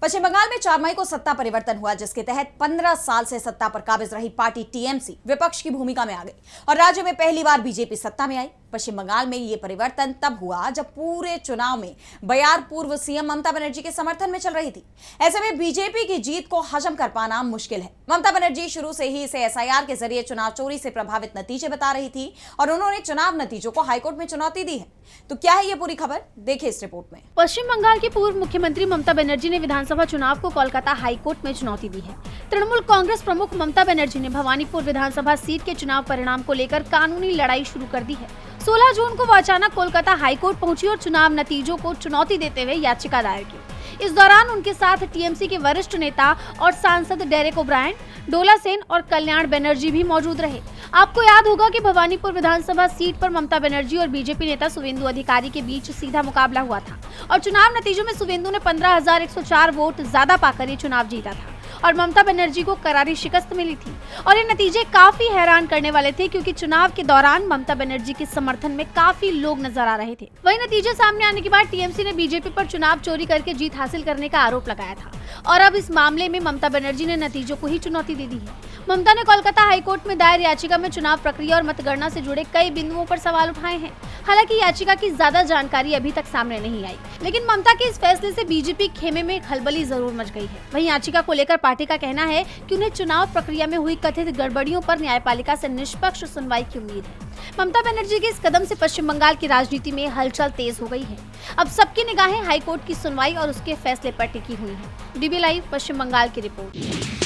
पश्चिम बंगाल में 4 मई को सत्ता परिवर्तन हुआ, जिसके तहत 15 साल से सत्ता पर काबिज रही पार्टी टीएमसी विपक्ष की भूमिका में आ गई और राज्य में पहली बार बीजेपी सत्ता में आई। पश्चिम बंगाल में यह परिवर्तन तब हुआ जब पूरे चुनाव में बयार पूर्व सीएम ममता बनर्जी के समर्थन में चल रही थी। ऐसे में बीजेपी की जीत को हजम कर पाना मुश्किल है। ममता बनर्जी शुरू से ही इसे एसआईआर के जरिए चुनाव चोरी से प्रभावित नतीजे बता रही थी और उन्होंने चुनाव नतीजों को हाईकोर्ट में चुनौती दी है। तो क्या है ये पूरी खबर, देखिए इस रिपोर्ट में। पश्चिम बंगाल की पूर्व मुख्यमंत्री ममता बनर्जी ने विधानसभा चुनाव को कोलकाता हाईकोर्ट में चुनौती दी है। तृणमूल कांग्रेस प्रमुख ममता बनर्जी ने भवानीपुर विधानसभा सीट के चुनाव परिणाम को लेकर कानूनी लड़ाई शुरू कर दी है। 16 जून को वो अचानक कोलकाता हाईकोर्ट पहुंची और चुनाव नतीजों को चुनौती देते हुए याचिका दायर की। इस दौरान उनके साथ टीएमसी के वरिष्ठ नेता और सांसद डेरेक ओब्रायन, डोला सेन और कल्याण बनर्जी भी मौजूद रहे। आपको याद होगा कि भवानीपुर विधानसभा सीट पर ममता बनर्जी और बीजेपी नेता शुवेंदु अधिकारी के बीच सीधा मुकाबला हुआ था और चुनाव नतीजों में शुवेंदु ने 15,104 वोट ज्यादा पाकर ये चुनाव जीता था और ममता बनर्जी को करारी शिकस्त मिली थी। और ये नतीजे काफी हैरान करने वाले थे, क्योंकि चुनाव के दौरान ममता बनर्जी के समर्थन में काफी लोग नजर आ रहे थे। वही नतीजे सामने आने के बाद टीएमसी ने बीजेपी पर चुनाव चोरी करके जीत हासिल करने का आरोप लगाया था और अब इस मामले में ममता बनर्जी ने नतीजों को ही चुनौती दे दी है। ममता ने कोलकाता हाईकोर्ट में दायर याचिका में चुनाव प्रक्रिया और मतगणना से जुड़े कई बिंदुओं पर सवाल उठाए हैं। हालांकि याचिका की ज्यादा जानकारी अभी तक सामने नहीं आई, लेकिन ममता के इस फैसले से बीजेपी खेमे में खलबली जरूर मच गई है। वहीं याचिका को लेकर पार्टी का कहना है कि उन्हें चुनाव प्रक्रिया में हुई कथित गड़बड़ियों पर न्यायपालिका से निष्पक्ष सुनवाई की उम्मीद है। ममता बनर्जी के इस कदम से पश्चिम बंगाल की राजनीति में हलचल तेज हो गई है। अब सबकी निगाहें हाईकोर्ट की सुनवाई और उसके फैसले पर टिकी हुई है। डीबी लाइव पश्चिम बंगाल की रिपोर्ट।